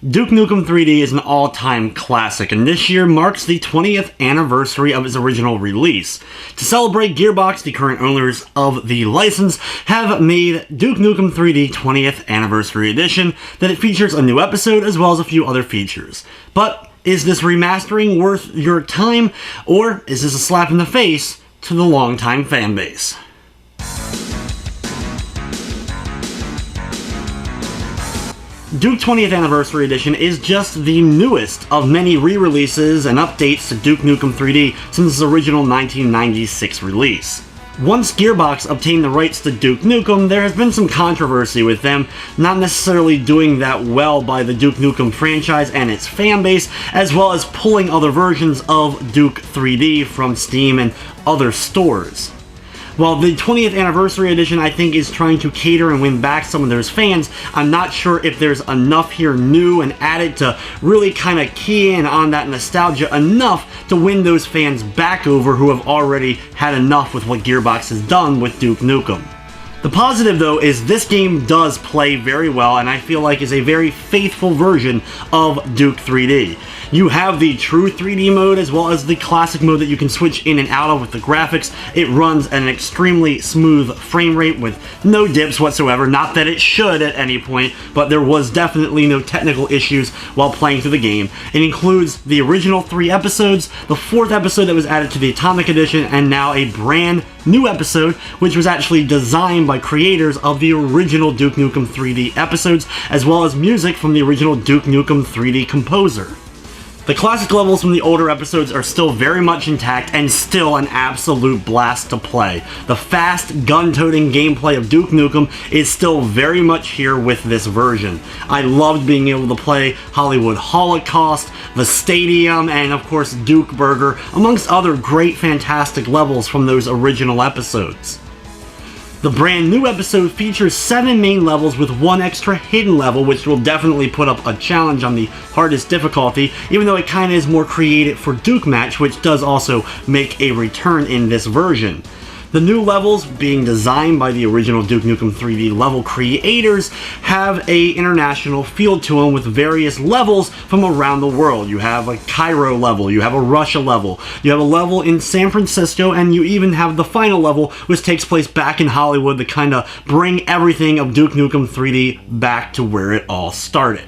Duke Nukem 3D is an all-time classic, and this year marks the 20th anniversary of its original release. To celebrate, Gearbox, the current owners of the license, have made Duke Nukem 3D 20th Anniversary Edition that it features a new episode as well as a few other features. But is this remastering worth your time, or is this a slap in the face to the longtime fanbase? Duke 20th Anniversary Edition is just the newest of many re-releases and updates to Duke Nukem 3D since its original 1996 release. Once Gearbox obtained the rights to Duke Nukem, there has been some controversy with them not necessarily doing that well by the Duke Nukem franchise and its fanbase, as well as pulling other versions of Duke 3D from Steam and other stores. While the 20th Anniversary Edition, I think, is trying to cater and win back some of those fans, I'm not sure if there's enough here new and added to really kind of key in on that nostalgia enough to win those fans back over who have already had enough with what Gearbox has done with Duke Nukem. The positive, though, is this game does play very well, and I feel like is a very faithful version of Duke 3D. You have the true 3D mode as well as the classic mode that you can switch in and out of with the graphics. It runs at an extremely smooth frame rate with no dips whatsoever. Not that it should at any point, but there was definitely no technical issues while playing through the game. It includes the original 3 episodes, the 4th episode that was added to the Atomic Edition, and now a brand new episode, which was actually designed by creators of the original Duke Nukem 3D episodes, as well as music from the original Duke Nukem 3D composer. The classic levels from the older episodes are still very much intact and still an absolute blast to play. The fast, gun-toting gameplay of Duke Nukem is still very much here with this version. I loved being able to play Hollywood Holocaust, the Stadium, and of course Duke Burger, amongst other great, fantastic levels from those original episodes. The brand new episode features 7 main levels with 1 extra hidden level, which will definitely put up a challenge on the hardest difficulty, even though it kind of is more created for Duke Match, which does also make a return in this version. The new levels, being designed by the original Duke Nukem 3D level creators, have an international feel to them with various levels from around the world. You have a Cairo level, you have a Russia level, you have a level in San Francisco, and you even have the final level, which takes place back in Hollywood to kind of bring everything of Duke Nukem 3D back to where it all started.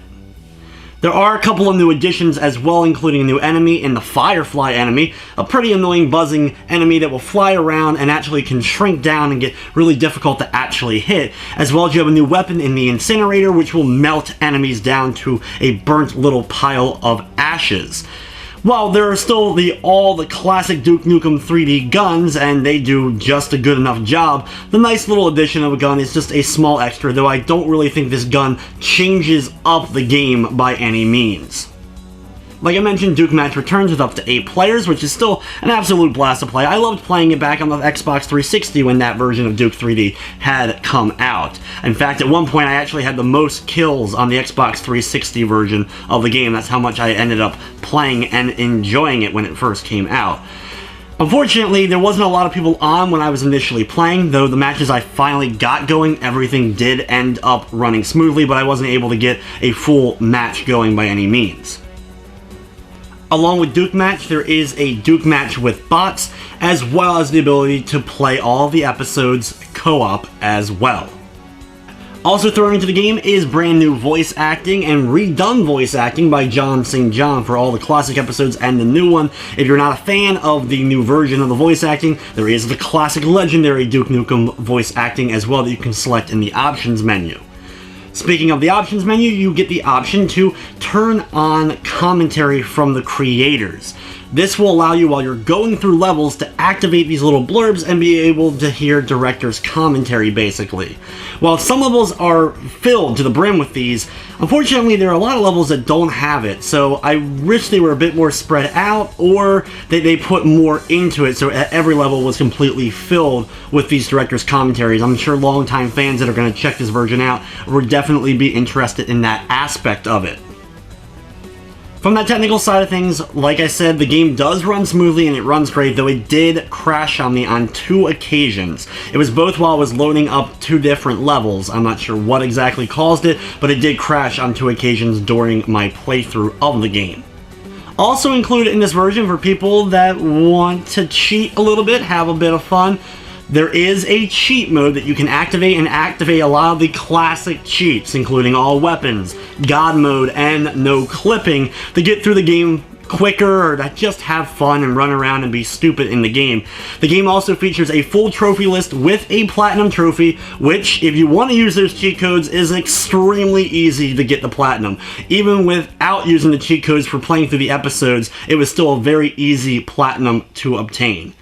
There are a couple of new additions as well, including a new enemy in the Firefly enemy, a pretty annoying buzzing enemy that will fly around and actually can shrink down and get really difficult to actually hit, as well as you have a new weapon in the Incinerator, which will melt enemies down to a burnt little pile of ashes. While there are still all the classic Duke Nukem 3D guns, and they do just a good enough job, the nice little addition of a gun is just a small extra, though I don't really think this gun changes up the game by any means. Like I mentioned, Duke Match returns with up to 8 players, which is still an absolute blast to play. I loved playing it back on the Xbox 360 when that version of Duke 3D had come out. In fact, at one point I actually had the most kills on the Xbox 360 version of the game. That's how much I ended up playing and enjoying it when it first came out. Unfortunately, there wasn't a lot of people on when I was initially playing, though the matches I finally got going, everything did end up running smoothly, but I wasn't able to get a full match going by any means. Along with Duke Match, there is a Duke Match with bots, as well as the ability to play all the episodes co-op as well. Also thrown into the game is brand new voice acting and redone voice acting by John St. John for all the classic episodes and the new one. If you're not a fan of the new version of the voice acting, there is the classic legendary Duke Nukem voice acting as well that you can select in the options menu. Speaking of the options menu, you get the option to turn on commentary from the creators. This will allow you, while you're going through levels, to activate these little blurbs and be able to hear director's commentary, basically. While some levels are filled to the brim with these, unfortunately there are a lot of levels that don't have it, so I wish they were a bit more spread out, or that they put more into it so every level was completely filled with these director's commentaries. I'm sure longtime fans that are going to check this version out would definitely be interested in that aspect of it. From that technical side of things, like I said, the game does run smoothly and it runs great, though it did crash on me on 2 occasions. It was both while I was loading up 2 different levels. I'm not sure what exactly caused it, but it did crash on 2 occasions during my playthrough of the game. Also included in this version for people that want to cheat a little bit, have a bit of fun, there is a cheat mode that you can activate and activate a lot of the classic cheats, including all weapons, God mode, and no clipping to get through the game quicker or to just have fun and run around and be stupid in the game. The game also features a full trophy list with a platinum trophy, which, if you want to use those cheat codes, is extremely easy to get the platinum. Even without using the cheat codes for playing through the episodes, it was still a very easy platinum to obtain.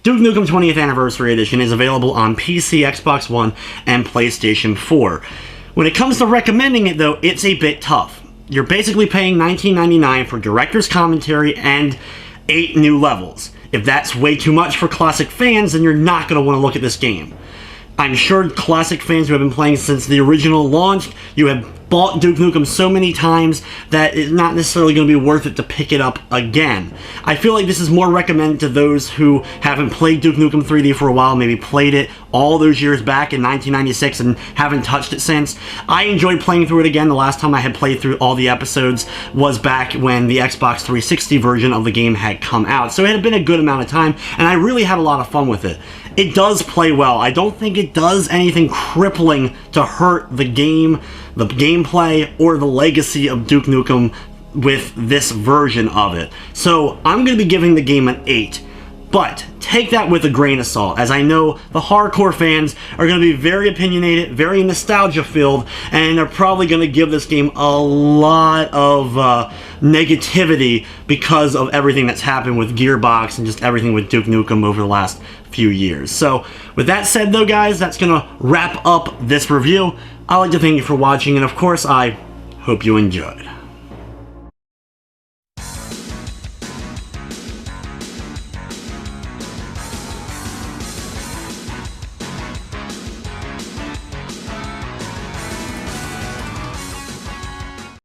Duke Nukem 20th Anniversary Edition is available on PC, Xbox One, and PlayStation 4. When it comes to recommending it, though, it's a bit tough. You're basically paying $19.99 for director's commentary and 8 new levels. If that's way too much for classic fans, then you're not going to want to look at this game. I'm sure classic fans who have been playing since the original launched, you have bought Duke Nukem so many times that it's not necessarily going to be worth it to pick it up again. I feel like this is more recommended to those who haven't played Duke Nukem 3D for a while, maybe played it all those years back in 1996 and haven't touched it since. I enjoyed playing through it again. The last time I had played through all the episodes was back when the Xbox 360 version of the game had come out, so it had been a good amount of time, and I really had a lot of fun with it. It does play well. I don't think it does anything crippling to hurt the game, the gameplay, or the legacy of Duke Nukem with this version of it. So I'm going to be giving the game an 8. But take that with a grain of salt, as I know the hardcore fans are going to be very opinionated, very nostalgia-filled, and they're probably going to give this game a lot of negativity because of everything that's happened with Gearbox and just everything with Duke Nukem over the last few years. So, with that said though, guys, that's going to wrap up this review. I'd like to thank you for watching, and of course, I hope you enjoyed.